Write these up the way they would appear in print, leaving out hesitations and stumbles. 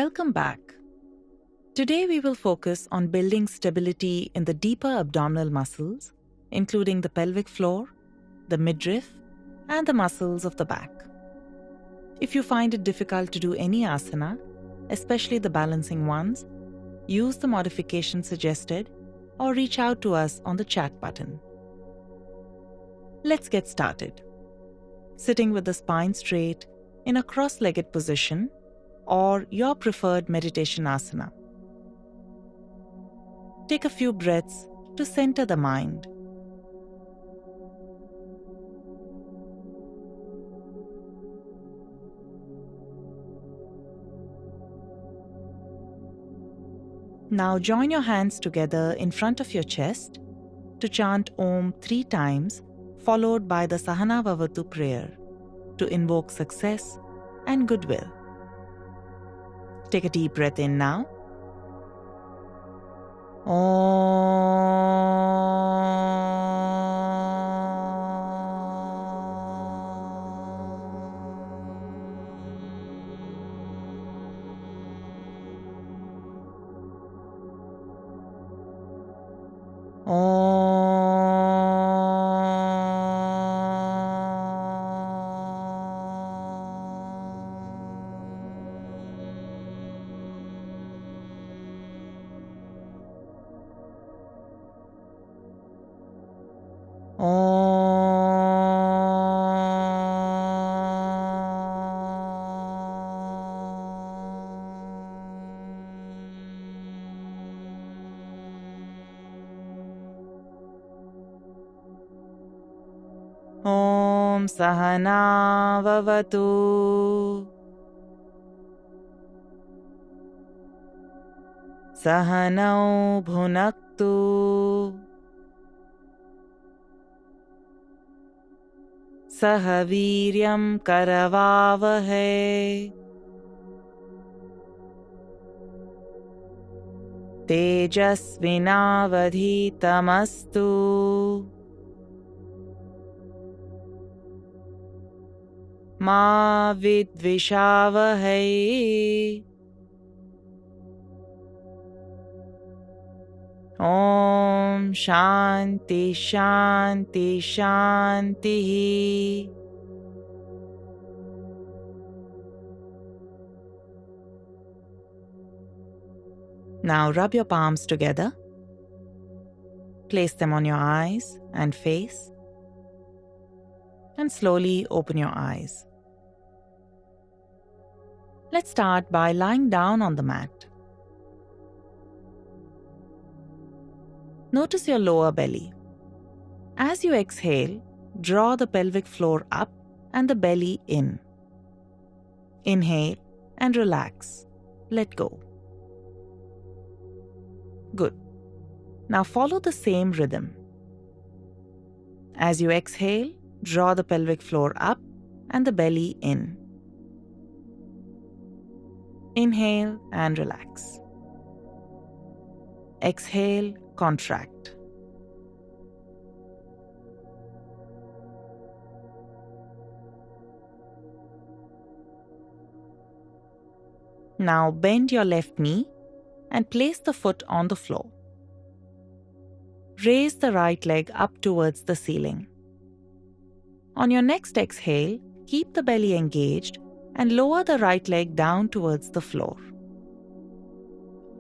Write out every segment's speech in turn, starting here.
Welcome back. Today we will focus on building stability in the deeper abdominal muscles, including the pelvic floor, the midriff, and the muscles of the back. If you find it difficult to do any asana, especially the balancing ones, use the modification suggested or reach out to us on the chat button. Let's get started. Sitting with the spine straight in a cross-legged position or your preferred meditation asana. Take a few breaths to center the mind. Now join your hands together in front of your chest to chant Om 3 times, followed by the Sahana Vavatu prayer to invoke success and goodwill. Take a deep breath in now. Om Sahana Vavatu Sahanau Bhunaktu Sahaviryam Karavavahe Tejasvinavadhitamastu Ma vidvishavahe. Om Shanti Shanti Shanti. Now rub your palms together. Place them on your eyes and face. And slowly open your eyes. Let's start by lying down on the mat. Notice your lower belly. As you exhale, draw the pelvic floor up and the belly in. Inhale and relax. Let go. Good. Now follow the same rhythm. As you exhale, draw the pelvic floor up and the belly in. Inhale and relax. Exhale, contract. Now bend your left knee and place the foot on the floor. Raise the right leg up towards the ceiling. On your next exhale, keep the belly engaged and lower the right leg down towards the floor.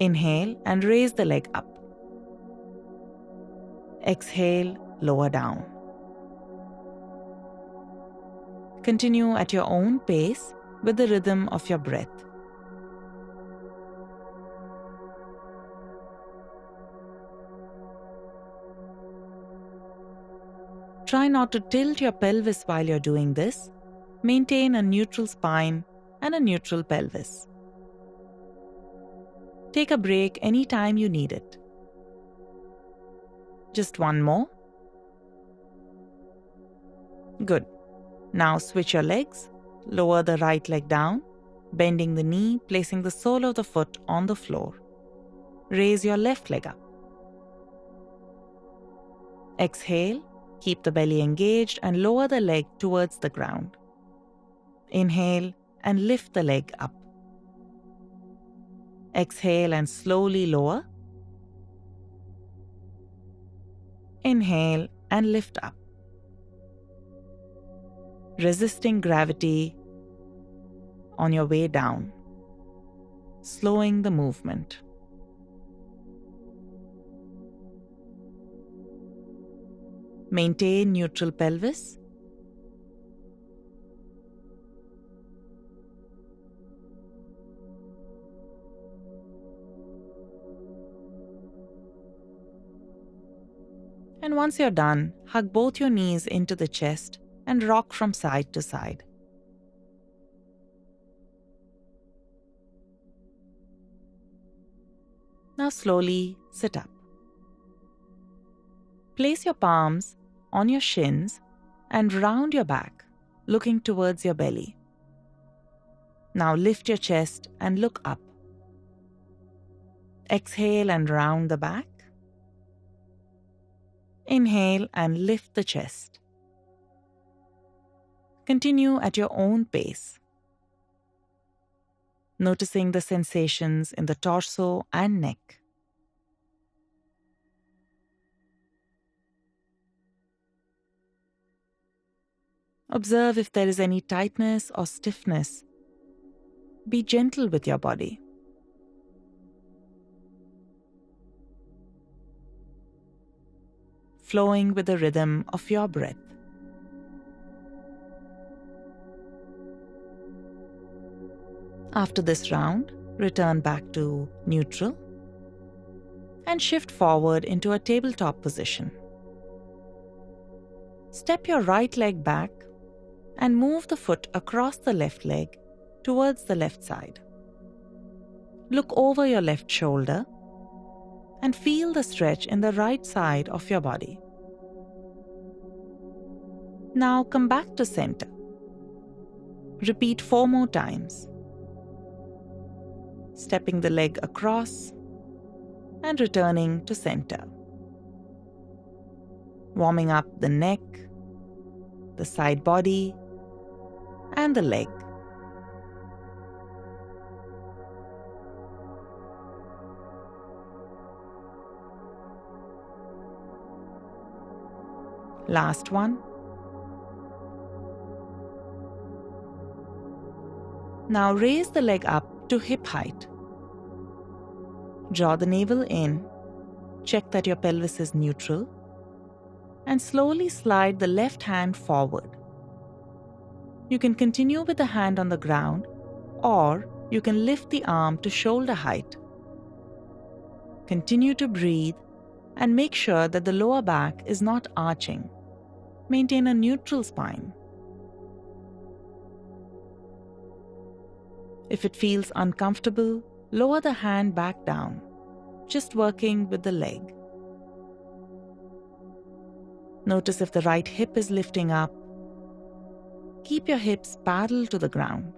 Inhale and raise the leg up. Exhale, lower down. Continue at your own pace with the rhythm of your breath. Try not to tilt your pelvis while you're doing this. Maintain a neutral spine and a neutral pelvis. Take a break anytime you need it. Just one more. Good. Now switch your legs. Lower the right leg down, bending the knee, placing the sole of the foot on the floor. Raise your left leg up. Exhale, keep the belly engaged and lower the leg towards the ground. Inhale and lift the leg up. Exhale and slowly lower. Inhale and lift up. Resisting gravity on your way down, slowing the movement. Maintain neutral pelvis. And once you're done, hug both your knees into the chest and rock from side to side. Now slowly sit up. Place your palms on your shins and round your back, looking towards your belly. Now lift your chest and look up. Exhale and round the back. Inhale and lift the chest. Continue at your own pace, noticing the sensations in the torso and neck. Observe if there is any tightness or stiffness. Be gentle with your body. Flowing with the rhythm of your breath. After this round, return back to neutral and shift forward into a tabletop position. Step your right leg back and move the foot across the left leg towards the left side. Look over your left shoulder and feel the stretch in the right side of your body. Now come back to center. Repeat 4 more times. Stepping the leg across and returning to center. Warming up the neck, the side body, and the leg. Last one. Now raise the leg up to hip height. Draw the navel in, check that your pelvis is neutral, and slowly slide the left hand forward. You can continue with the hand on the ground, or you can lift the arm to shoulder height. Continue to breathe and make sure that the lower back is not arching. Maintain a neutral spine. If it feels uncomfortable, lower the hand back down, just working with the leg. Notice if the right hip is lifting up. Keep your hips parallel to the ground.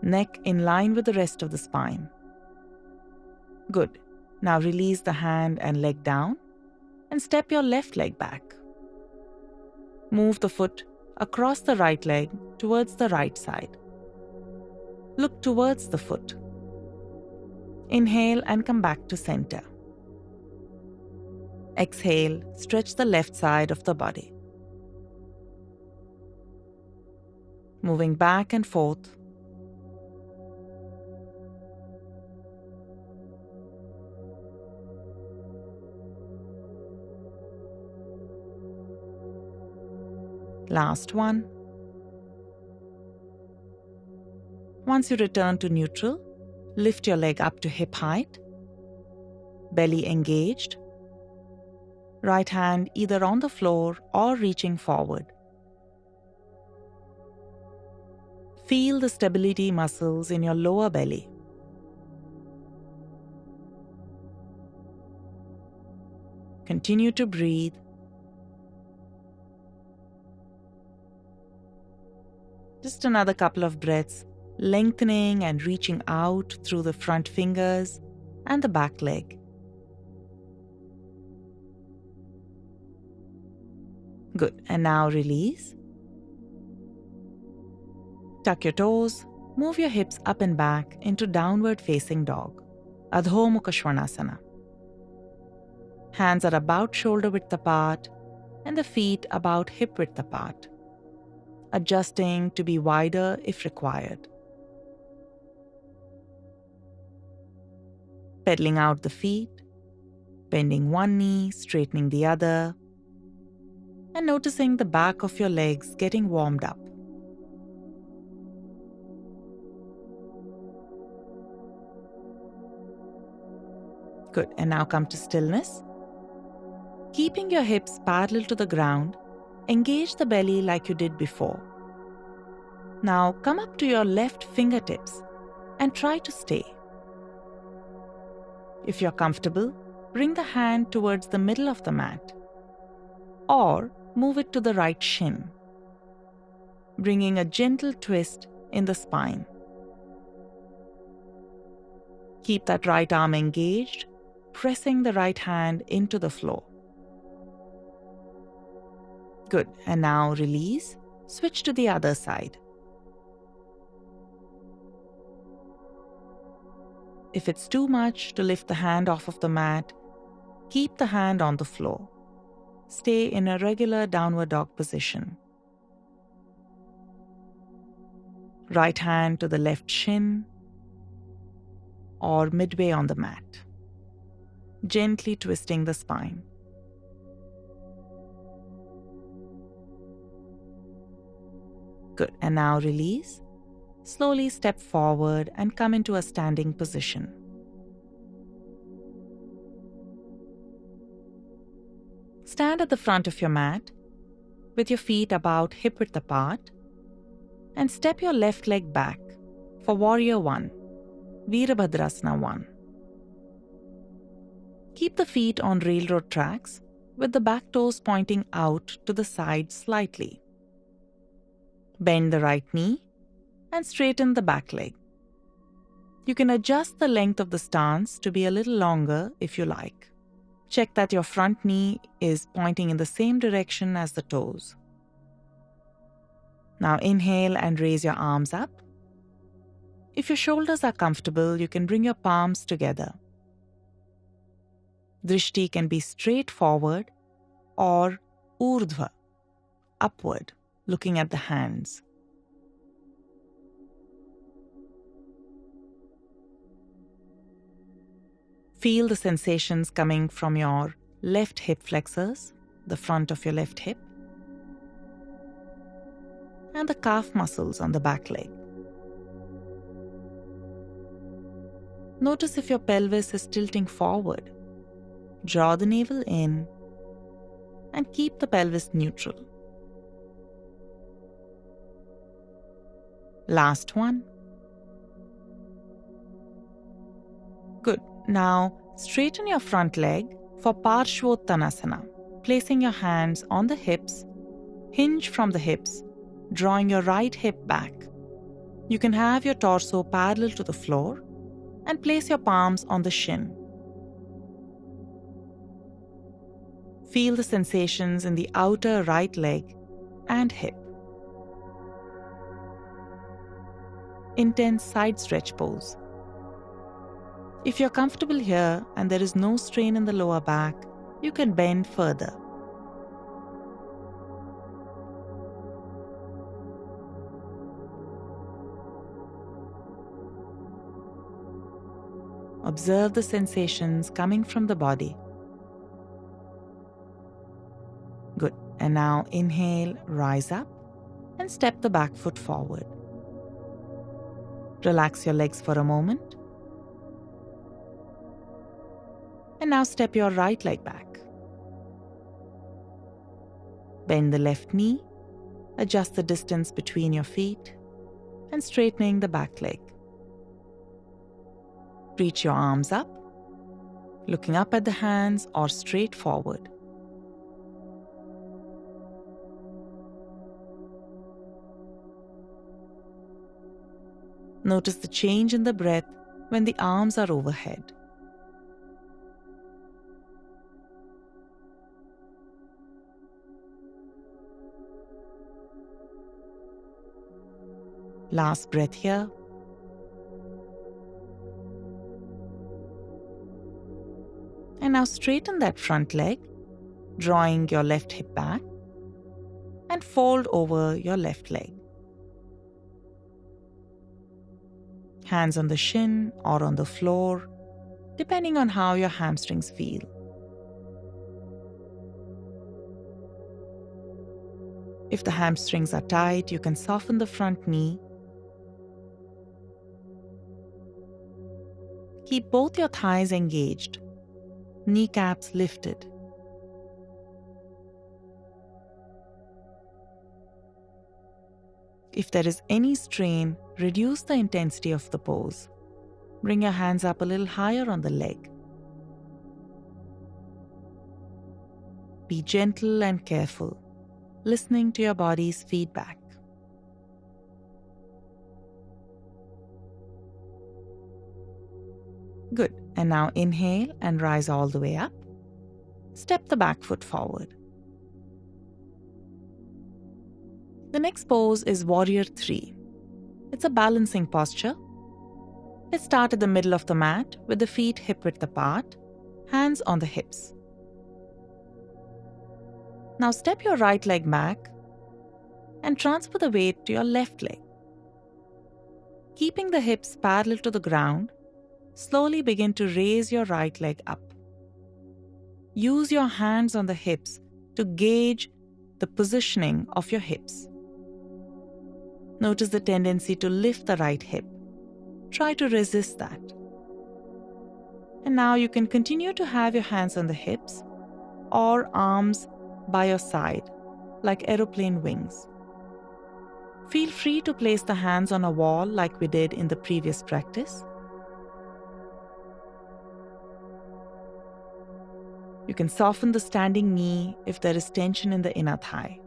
Neck in line with the rest of the spine. Good. Now release the hand and leg down and step your left leg back. Move the foot across the right leg towards the right side. Look towards the foot. Inhale and come back to center. Exhale, stretch the left side of the body. Moving back and forth. Last one. Once you return to neutral, lift your leg up to hip height, belly engaged, right hand either on the floor or reaching forward. Feel the stability muscles in your lower belly. Continue to breathe. Just another couple of breaths, lengthening and reaching out through the front fingers and the back leg. Good. And now release. Tuck your toes, move your hips up and back into downward facing dog, Adho Mukha Svanasana. Hands are about shoulder width apart and the feet about hip width apart, adjusting to be wider if required. Pedaling out the feet, bending one knee, straightening the other, and noticing the back of your legs getting warmed up. Good, and now come to stillness. Keeping your hips parallel to the ground, engage the belly like you did before. Now come up to your left fingertips and try to stay. If you're comfortable, bring the hand towards the middle of the mat or move it to the right shin, bringing a gentle twist in the spine. Keep that right arm engaged, pressing the right hand into the floor. Good, and now release, switch to the other side. If it's too much to lift the hand off of the mat, keep the hand on the floor. Stay in a regular downward dog position. Right hand to the left shin or midway on the mat, gently twisting the spine. Good, and now release. Slowly step forward and come into a standing position. Stand at the front of your mat with your feet about hip width apart and step your left leg back for Warrior 1, Veerabhadrasana 1. Keep the feet on railroad tracks with the back toes pointing out to the side slightly. Bend the right knee and straighten the back leg. You can adjust the length of the stance to be a little longer if you like. Check that your front knee is pointing in the same direction as the toes. Now inhale and raise your arms up. If your shoulders are comfortable, you can bring your palms together. Drishti can be straight forward or urdhva, upward, looking at the hands. Feel the sensations coming from your left hip flexors, the front of your left hip, and the calf muscles on the back leg. Notice if your pelvis is tilting forward. Draw the navel in and keep the pelvis neutral. Last one. Good. Now, straighten your front leg for Parshvottanasana, placing your hands on the hips, hinge from the hips, drawing your right hip back. You can have your torso parallel to the floor and place your palms on the shin. Feel the sensations in the outer right leg and hip. Intense side stretch pose. If you're comfortable here and there is no strain in the lower back, you can bend further. Observe the sensations coming from the body. Good. And now inhale, rise up and step the back foot forward. Relax your legs for a moment. And now step your right leg back. Bend the left knee, adjust the distance between your feet, and straightening the back leg. Reach your arms up, looking up at the hands or straight forward. Notice the change in the breath when the arms are overhead. Last breath here. And now straighten that front leg, drawing your left hip back, and fold over your left leg. Hands on the shin or on the floor, depending on how your hamstrings feel. If the hamstrings are tight, you can soften the front knee. Keep both your thighs engaged, kneecaps lifted. If there is any strain, reduce the intensity of the pose. Bring your hands up a little higher on the leg. Be gentle and careful, listening to your body's feedback. Good. And now inhale and rise all the way up. Step the back foot forward. The next pose is Warrior 3. It's a balancing posture. Let's start at the middle of the mat with the feet hip-width apart, hands on the hips. Now step your right leg back and transfer the weight to your left leg. Keeping the hips parallel to the ground, slowly begin to raise your right leg up. Use your hands on the hips to gauge the positioning of your hips. Notice the tendency to lift the right hip. Try to resist that. And now you can continue to have your hands on the hips or arms by your side, like aeroplane wings. Feel free to place the hands on a wall like we did in the previous practice. You can soften the standing knee if there is tension in the inner thigh.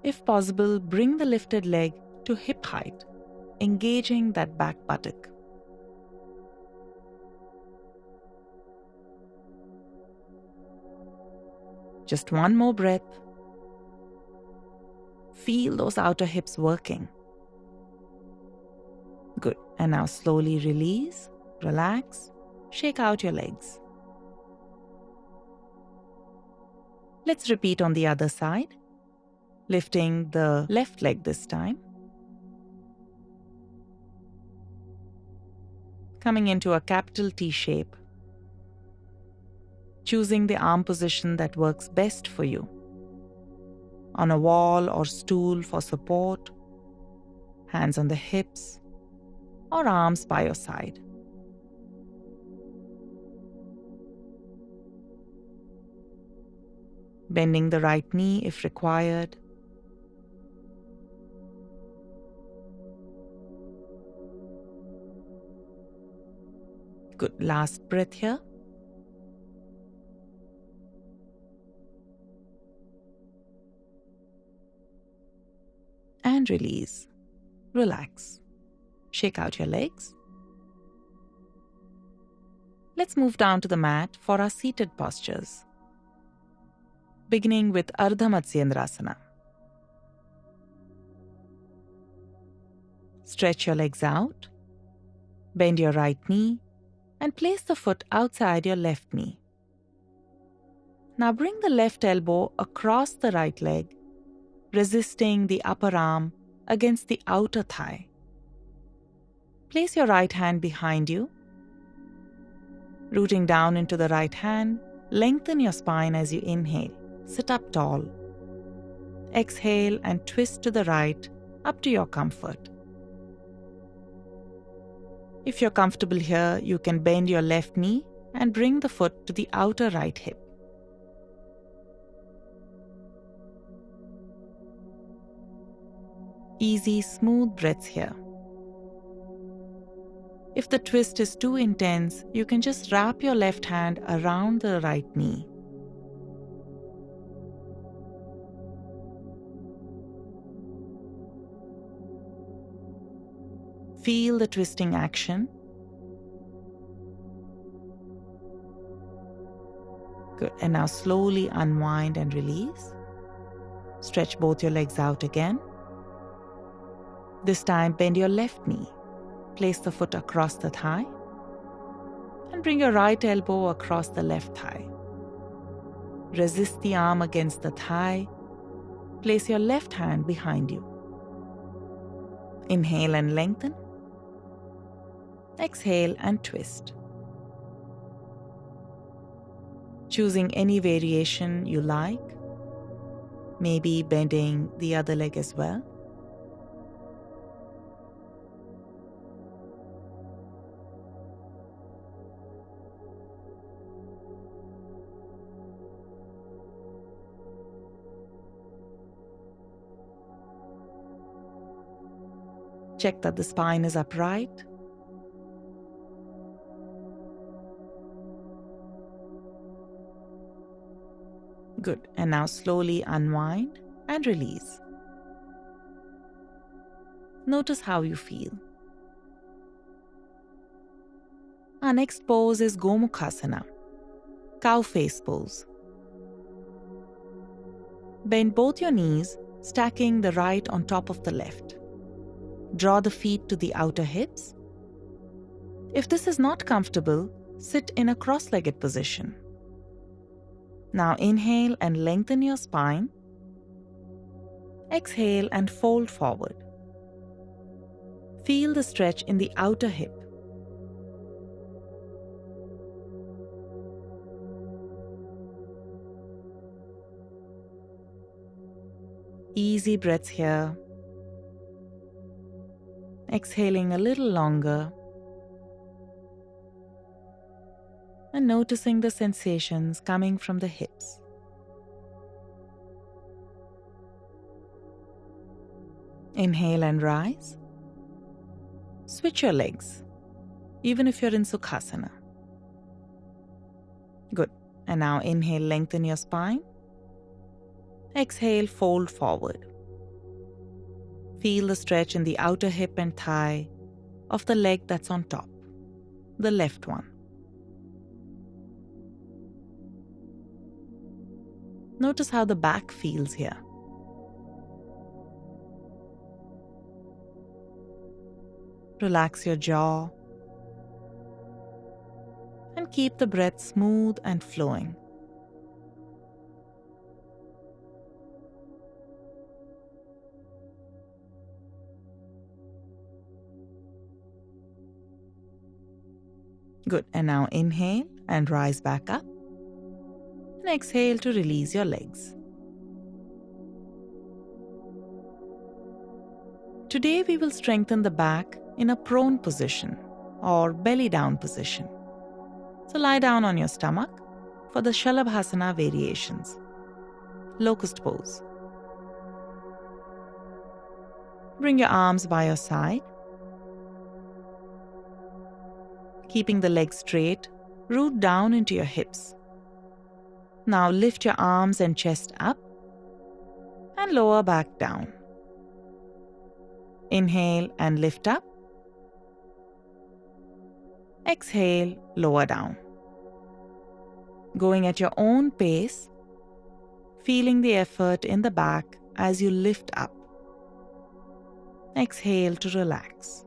If possible, bring the lifted leg to hip height, engaging that back buttock. Just one more breath. Feel those outer hips working. Good. And now slowly release, relax, shake out your legs. Let's repeat on the other side, lifting the left leg this time. Coming into a capital T shape. Choosing the arm position that works best for you. On a wall or stool for support, hands on the hips, or arms by your side. Bending the right knee if required. Good. Last breath here. And release. Relax. Shake out your legs. Let's move down to the mat for our seated postures. Beginning with Ardha Matsyendrasana. Stretch your legs out. Bend your right knee and place the foot outside your left knee. Now bring the left elbow across the right leg, resisting the upper arm against the outer thigh. Place your right hand behind you. Rooting down into the right hand, lengthen your spine as you inhale. Sit up tall. Exhale and twist to the right, up to your comfort. If you're comfortable here, you can bend your left knee and bring the foot to the outer right hip. Easy, smooth breaths here. If the twist is too intense, you can just wrap your left hand around the right knee. Feel the twisting action. Good. And now slowly unwind and release. Stretch both your legs out again. This time, bend your left knee. Place the foot across the thigh. And bring your right elbow across the left thigh. Resist the arm against the thigh. Place your left hand behind you. Inhale and lengthen. Exhale and twist. Choosing any variation you like, maybe bending the other leg as well. Check that the spine is upright. Good. And now slowly unwind and release. Notice how you feel. Our next pose is Gomukhasana, cow face pose. Bend both your knees, stacking the right on top of the left. Draw the feet to the outer hips. If this is not comfortable, sit in a cross-legged position. Now inhale and lengthen your spine. Exhale and fold forward. Feel the stretch in the outer hip. Easy breaths here. Exhaling a little longer. And noticing the sensations coming from the hips. Inhale and rise. Switch your legs, even if you're in Sukhasana. Good. And now inhale, lengthen your spine. Exhale, fold forward. Feel the stretch in the outer hip and thigh of the leg that's on top, the left one. Notice how the back feels here. Relax your jaw and keep the breath smooth and flowing. Good. And now inhale and rise back up. And exhale to release your legs. Today we will strengthen the back in a prone position or belly down position. So lie down on your stomach for the Shalabhasana variations. Locust pose. Bring your arms by your side. Keeping the legs straight, root down into your hips. Now lift your arms and chest up and lower back down. Inhale and lift up. Exhale, lower down. Going at your own pace, feeling the effort in the back as you lift up. Exhale to relax.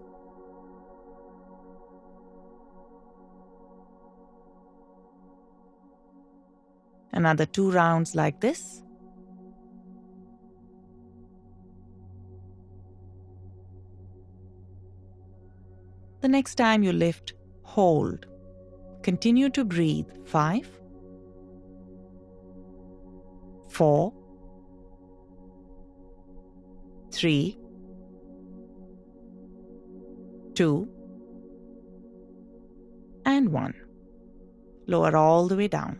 Another 2 rounds like this. The next time you lift, hold. Continue to breathe. 5, 4, 3, 2, and 1. Lower all the way down.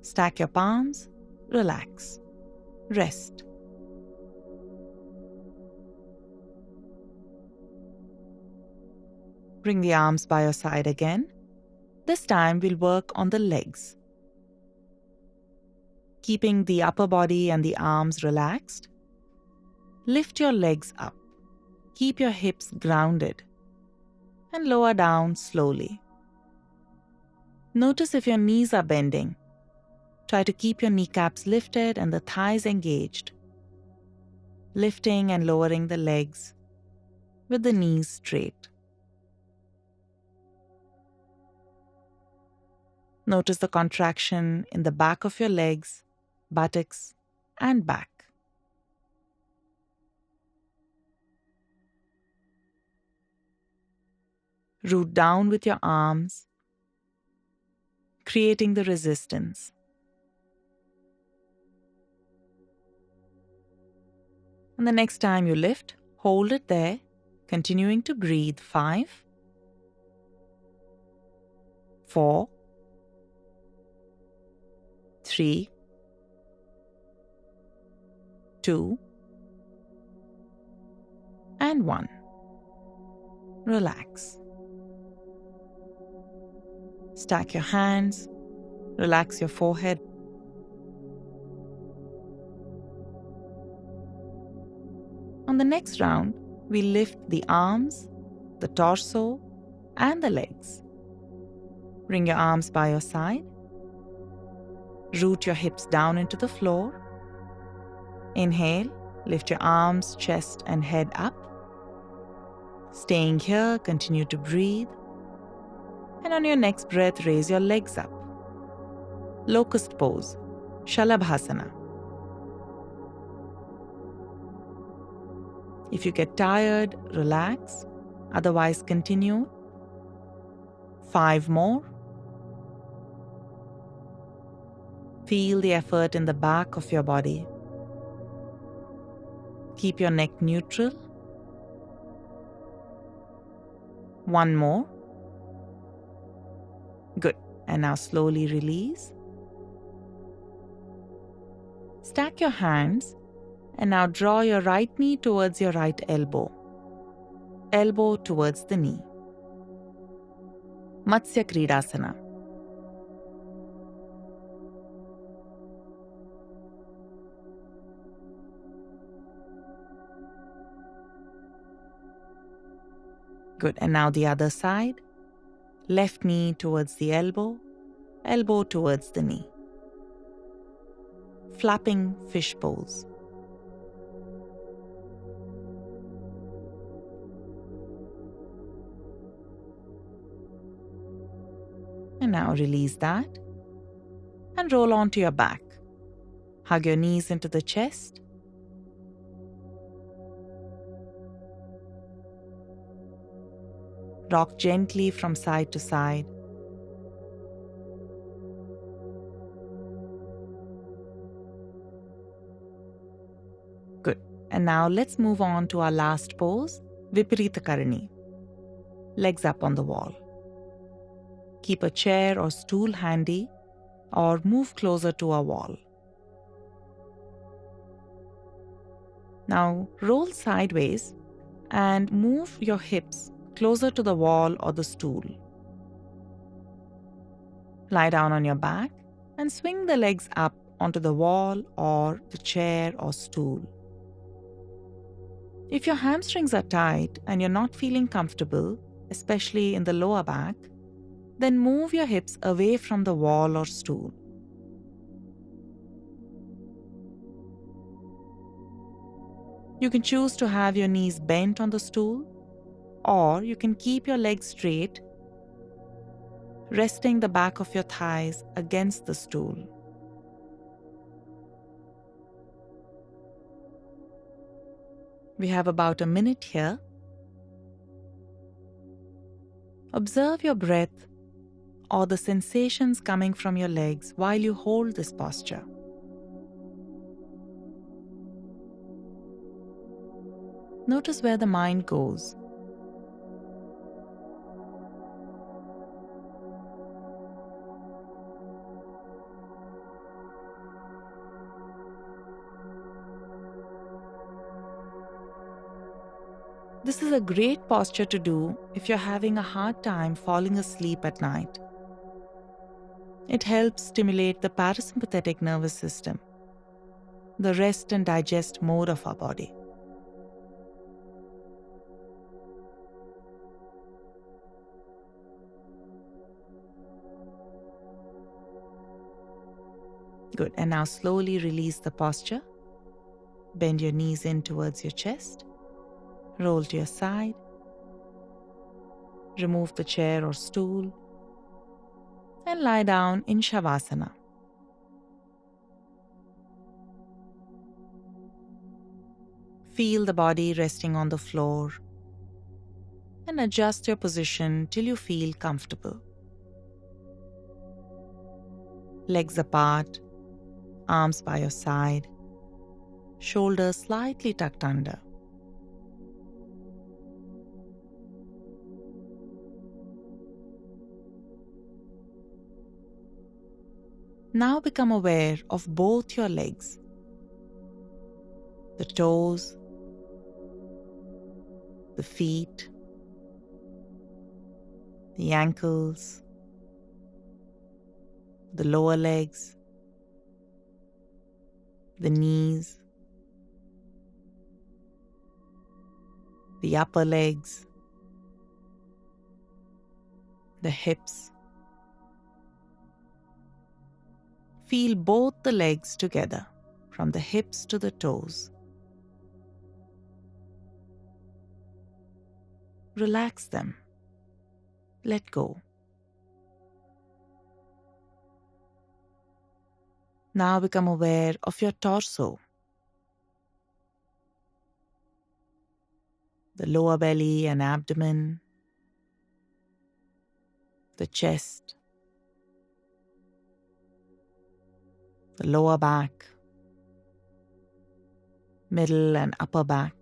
Stack your palms, relax, rest. Bring the arms by your side again. This time we'll work on the legs. Keeping the upper body and the arms relaxed, lift your legs up. Keep your hips grounded and lower down slowly. Notice if your knees are bending. Try to keep your kneecaps lifted and the thighs engaged. Lifting and lowering the legs with the knees straight. Notice the contraction in the back of your legs, buttocks, and back. Root down with your arms, creating the resistance. And the next time you lift, hold it there, continuing to breathe. 5, 4, 3, 2, and 1. Relax. Stack your hands, relax your forehead. On the next round, we lift the arms, the torso, and the legs. Bring your arms by your side. Root your hips down into the floor. Inhale, lift your arms, chest, and head up. Staying here, continue to breathe. And on your next breath, raise your legs up. Locust pose, Shalabhasana. If you get tired, relax. Otherwise, continue. 5 more. Feel the effort in the back of your body. Keep your neck neutral. 1 more. Good. And now slowly release. Stack your hands and now draw your right knee towards your right elbow. Elbow towards the knee. Matsya Kridasana. Good. And now the other side. Left knee towards the elbow, elbow towards the knee. Flapping fish pose. And now release that and roll onto your back. Hug your knees into the chest. Rock gently from side to side. Good. And now let's move on to our last pose, Viparita Karani. Legs up on the wall. Keep a chair or stool handy or move closer to a wall. Now roll sideways and move your hips closer to the wall or the stool. Lie down on your back and swing the legs up onto the wall or the chair or stool. If your hamstrings are tight and you're not feeling comfortable, especially in the lower back, then move your hips away from the wall or stool. You can choose to have your knees bent on the stool, or you can keep your legs straight, resting the back of your thighs against the stool. We have about a minute here. Observe your breath or the sensations coming from your legs while you hold this posture. Notice where the mind goes. This is a great posture to do if you're having a hard time falling asleep at night. It helps stimulate the parasympathetic nervous system, the rest and digest mode of our body. Good. And now slowly release the posture. Bend your knees in towards your chest. Roll to your side. Remove the chair or stool. And and lie down in Shavasana. Feel the body resting on the floor and adjust your position till you feel comfortable. Legs apart, arms by your side, shoulders slightly tucked under. Now become aware of both your legs, the toes, the feet, the ankles, the lower legs, the knees, the upper legs, the hips. Feel both the legs together, from the hips to the toes. Relax them. Let go. Now become aware of your torso, the lower belly and abdomen, the chest, the lower back, middle and upper back.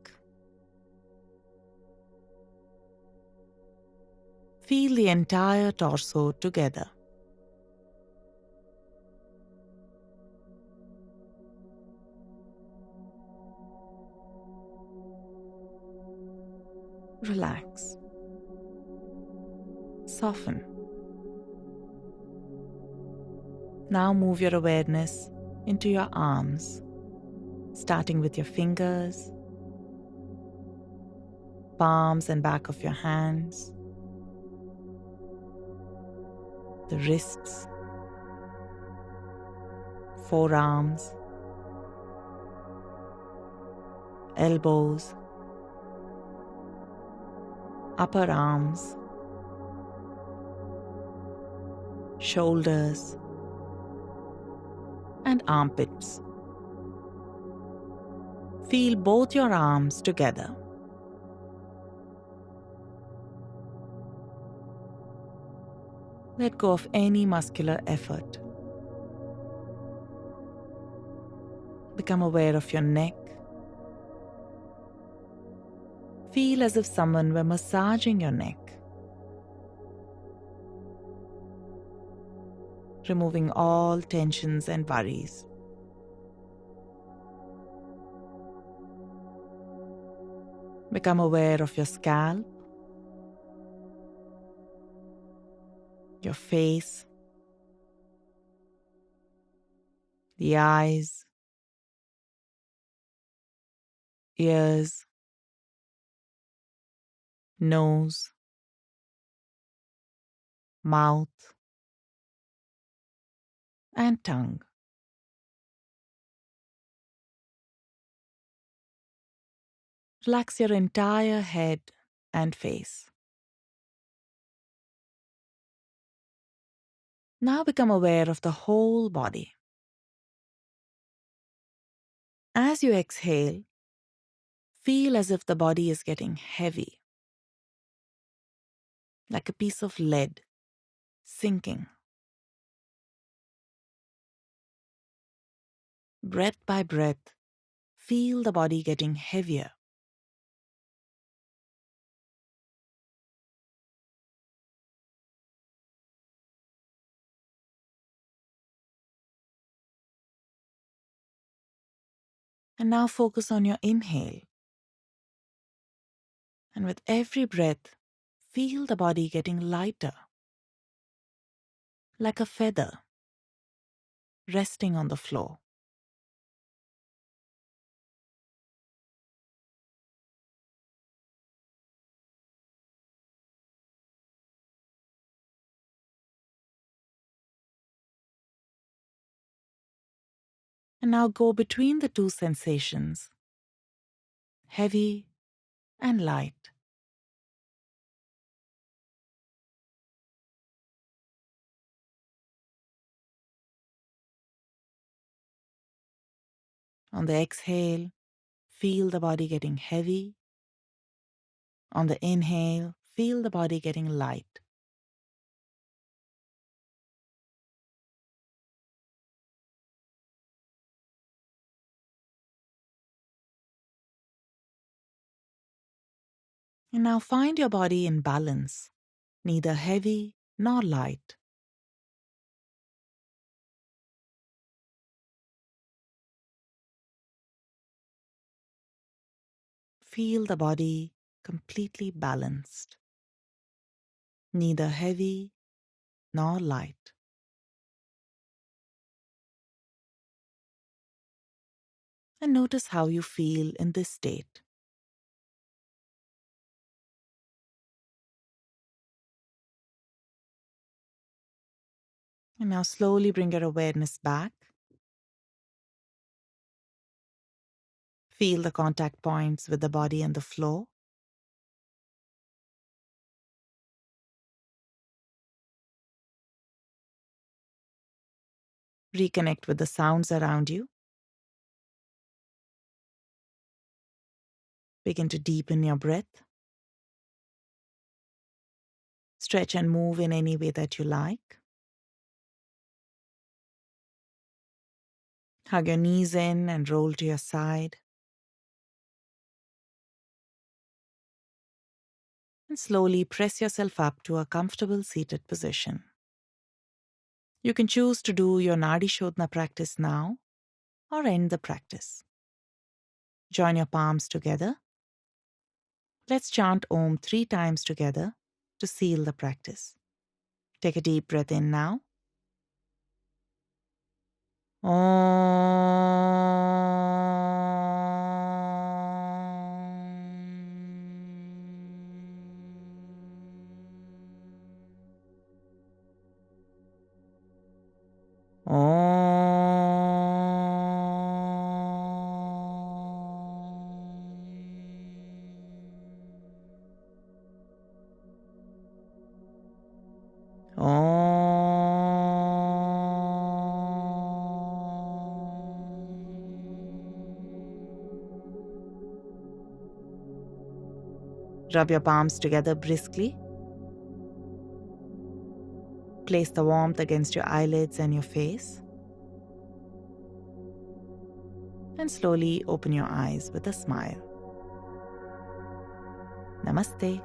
Feel the entire torso together. Relax. Soften. Now move your awareness into your arms, starting with your fingers, palms and back of your hands, the wrists, forearms, elbows, upper arms, shoulders, and armpits. Feel both your arms together. Let go of any muscular effort. Become aware of your neck. Feel as if someone were massaging your neck, removing all tensions and worries. Become aware of your scalp, your face, the eyes, ears, nose, mouth, and tongue. Relax your entire head and face. Now become aware of the whole body. As you exhale, feel as if the body is getting heavy, like a piece of lead sinking. Breath by breath, feel the body getting heavier. And now focus on your inhale. And with every breath, feel the body getting lighter, like a feather resting on the floor. And now go between the two sensations, heavy and light. On the exhale, feel the body getting heavy. On the inhale, feel the body getting light. And now find your body in balance, neither heavy nor light. Feel the body completely balanced, neither heavy nor light. And notice how you feel in this state. And now slowly bring your awareness back. Feel the contact points with the body and the floor. Reconnect with the sounds around you. Begin to deepen your breath. Stretch and move in any way that you like. Hug your knees in and roll to your side. And slowly press yourself up to a comfortable seated position. You can choose to do your Nadi Shodhana practice now or end the practice. Join your palms together. Let's chant Om 3 times together to seal the practice. Take a deep breath in now. Rub your palms together briskly. Place the warmth against your eyelids and your face. And slowly open your eyes with a smile. Namaste.